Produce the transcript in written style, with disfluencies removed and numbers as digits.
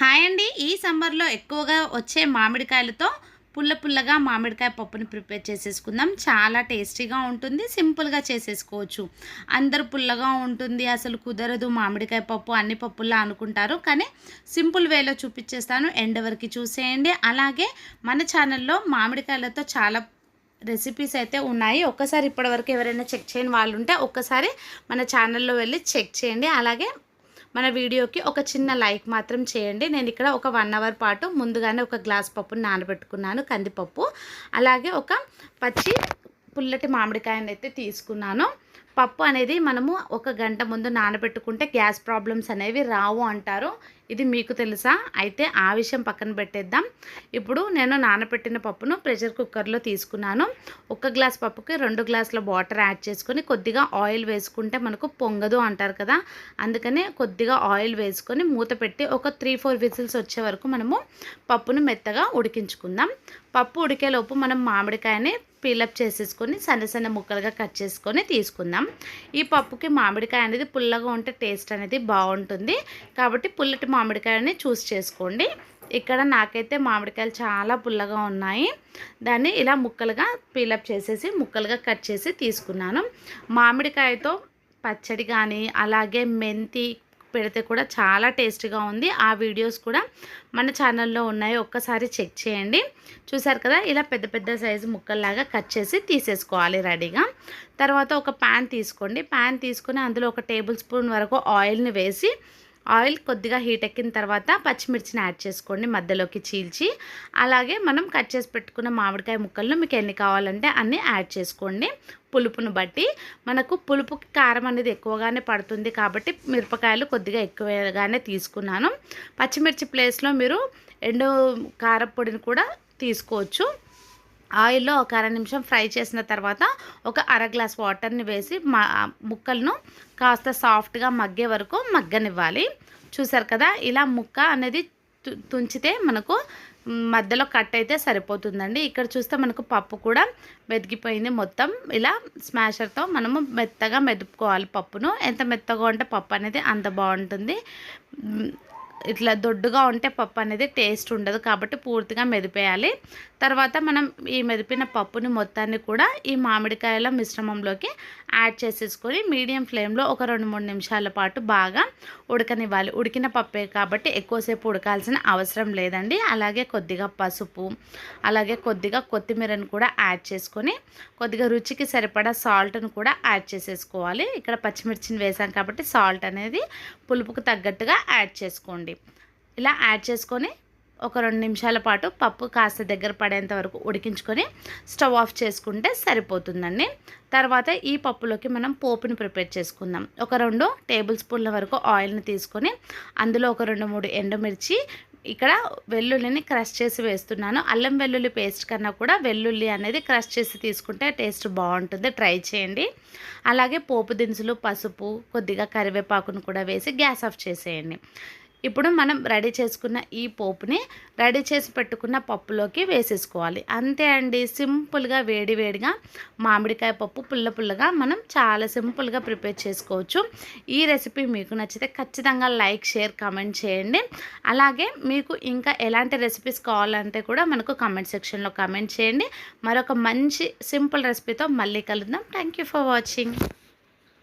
Hi అండి. ఈ సమ్మర్‌లో ఎక్కువగా వచ్చే మామిడికాయలతో పుల్ల పుల్లగా మామిడికాయ పప్పుని ప్రిపేర్ చేసేసుకుందాం. చాలా టేస్టీగా ఉంటుంది. సింపుల్‌గా చేసేసుకోవచ్చు. అందరూ పుల్లగా ఉంటుంది, అసలు కుదరదు మామిడికాయ పప్పు అన్ని పప్పుల్లా అనుకుంటారు. కానీ సింపుల్ వేలో చూపించేస్తాను. ఎండ్ వరకు చూసేయండి. అలాగే మన ఛానల్‌లో మామిడికాయలతో చాలా రెసిపీస్ అయితే ఉన్నాయి. ఒక్కసారి ఇప్పటివరకు ఎవరైనా చెక్ చేయని వాళ్ళు ఉంటే ఒక్కసారి మన ఛానల్‌లో వెళ్ళి చెక్ చేయండి. అలాగే మన వీడియోకి ఒక చిన్న లైక్ మాత్రం చేయండి. నేను ఇక్కడ ఒక 1 అవర్ పాటు ముందుగానే ఒక గ్లాస్ పప్పుని నానబెట్టుకున్నాను, కందిపప్పు. అలాగే ఒక పచ్చి పుల్లటి మామిడికాయని అయితే తీసుకున్నాను. పప్పు అనేది మనము ఒక గంట ముందు నానబెట్టుకుంటే గ్యాస్ ప్రాబ్లమ్స్ అనేవి రావు అంటారు. ఇది మీకు తెలుసా? అయితే ఆ విషయం పక్కన పెట్టేద్దాం. ఇప్పుడు నేను నానబెట్టిన పప్పును ప్రెషర్ కుక్కర్లో తీసుకున్నాను. ఒక గ్లాస్ పప్పుకి 2 గ్లాసుల వాటర్ యాడ్ చేసుకొని కొద్దిగా ఆయిల్ వేసుకుంటే మనకు పొంగదు అంటారు కదా, అందుకని కొద్దిగా ఆయిల్ వేసుకొని మూత పెట్టి ఒక 3-4 విజిల్స్ వచ్చే వరకు మనము పప్పును మెత్తగా ఉడికించుకుందాం. పప్పు ఉడికేలోపు మనం మామిడికాయని పీలప్ చేసేసుకొని సన్న సన్న ముక్కలుగా కట్ చేసుకొని తీసుకుందాం. ఈ పప్పుకి మామిడికాయ అనేది పుల్లగా ఉంటే టేస్ట్ అనేది బాగుంటుంది కాబట్టి పుల్లటి మామిడికాయని చూస్ చేసుకోండి. ఇక్కడ నాకైతే మామిడికాయలు చాలా పుల్లగా ఉన్నాయి. దాన్ని ఇలా ముక్కలుగా పీలప్ చేసేసి ముక్కలుగా కట్ చేసి తీసుకున్నాను. మామిడికాయతో పచ్చడి కానీ అలాగే మెంతి పెడితే కూడా చాలా టేస్టీగా ఉంది. ఆ వీడియోస్ కూడా మన ఛానల్లో ఉన్నాయి, ఒక్కసారి చెక్ చేయండి. చూసారు కదా, ఇలా పెద్ద పెద్ద సైజు ముక్కల్లాగా కట్ చేసి తీసేసుకోవాలి రెడీగా. తర్వాత ఒక ప్యాన్ తీసుకోండి. ప్యాన్ తీసుకొని అందులో ఒక టేబుల్ స్పూన్ వరకు ఆయిల్ని వేసి ఆయిల్ కొద్దిగా హీట్ ఎక్కిన తర్వాత పచ్చిమిర్చిని యాడ్ చేసుకోండి మధ్యలోకి చీల్చి. అలాగే మనం కట్ చేసి పెట్టుకున్న మామిడికాయ ముక్కలను మీకు ఎన్ని కావాలంటే అన్నీ యాడ్ చేసుకోండి. పులుపును బట్టి మనకు పులుపుకి కారం అనేది ఎక్కువగానే పడుతుంది కాబట్టి మిరపకాయలు కొద్దిగా ఎక్కువగానే తీసుకున్నాను. పచ్చిమిర్చి ప్లేస్లో మీరు ఎండు కారపొడిని కూడా తీసుకోవచ్చు. ఆయిల్లో ఒక 1/2 నిమిషం ఫ్రై చేసిన తర్వాత ఒక 1/2 గ్లాస్ వాటర్ని వేసి ముక్కలను కాస్త సాఫ్ట్గా మగ్గే వరకు మగ్గనివ్వాలి. చూసారు కదా, ఇలా ముక్క అనేది తుంచితే మనకు మధ్యలో కట్ అయితే సరిపోతుందండి. ఇక్కడ చూస్తే మనకు పప్పు కూడా మెదిగిపోయింది. మొత్తం ఇలా స్మాషర్తో మనము మెత్తగా మెదుపుకోవాలి పప్పును. ఎంత మెత్తగా ఉంటే పప్పు అనేది అంత బాగుంటుంది. ఇట్లా దొడ్డుగా ఉంటే పప్పు అనేది టేస్ట్ ఉండదు కాబట్టి పూర్తిగా మెదిపేయాలి. తర్వాత మనం ఈ మెదిపిన పప్పుని మొత్తాన్ని కూడా ఈ మామిడికాయల మిశ్రమంలోకి యాడ్ చేసేసుకొని మీడియం ఫ్లేమ్లో ఒక 2-3 నిమిషాల పాటు బాగా ఉడకనివ్వాలి. ఉడికిన పప్పే కాబట్టి ఎక్కువసేపు ఉడకాల్సిన అవసరం లేదండి. అలాగే కొద్దిగా పసుపు, అలాగే కొద్దిగా కొత్తిమీరను కూడా యాడ్ చేసుకొని కొద్దిగా రుచికి సరిపడా సాల్ట్ను కూడా యాడ్ చేసేసుకోవాలి. ఇక్కడ పచ్చిమిర్చిని వేసాం కాబట్టి సాల్ట్ అనేది పులుపుకు తగ్గట్టుగా యాడ్ చేసుకోండి. ఇలా యాడ్ చేసుకొని ఒక 2 నిమిషాల పాటు పప్పు కాస్త దగ్గర పడేంత వరకు ఉడికించుకొని స్టవ్ ఆఫ్ చేసుకుంటే సరిపోతుందండి. తర్వాత ఈ పప్పులోకి మనం పోపుని ప్రిపేర్ చేసుకుందాం. ఒక 2 టేబుల్ స్పూన్ల వరకు ఆయిల్ని తీసుకొని అందులో ఒక 2-3 ఎండుమిర్చి, ఇక్కడ వెల్లుల్లిని క్రష్ చేసి వేస్తున్నాను. అల్లం వెల్లుల్లి పేస్ట్ కన్నా కూడా వెల్లుల్లి అనేది క్రష్ చేసి తీసుకుంటే టేస్ట్ బాగుంటుంది, ట్రై చేయండి. అలాగే పోపు దినుసులు, పసుపు, కొద్దిగా కరివేపాకును కూడా వేసి గ్యాస్ ఆఫ్ చేసేయండి. ఇప్పుడు మనం రెడీ చేసుకున్న ఈ పోపుని రెడీ చేసి పెట్టుకున్న పప్పులోకి వేసేసుకోవాలి. అంతే అండి, సింపుల్గా వేడివేడిగా మామిడికాయ పప్పు పుల్ల పుల్లగా మనం చాలా సింపుల్గా ప్రిపేర్ చేసుకోవచ్చు. ఈ రెసిపీ మీకు నచ్చితే ఖచ్చితంగా లైక్, షేర్, కామెంట్ చేయండి. అలాగే మీకు ఇంకా ఎలాంటి రెసిపీస్ కావాలంటే కూడా మనకు కామెంట్ సెక్షన్లో కామెంట్ చేయండి. మరొక మంచి సింపుల్ రెసిపీతో మళ్ళీ కలుద్దాం. Thank you for watching.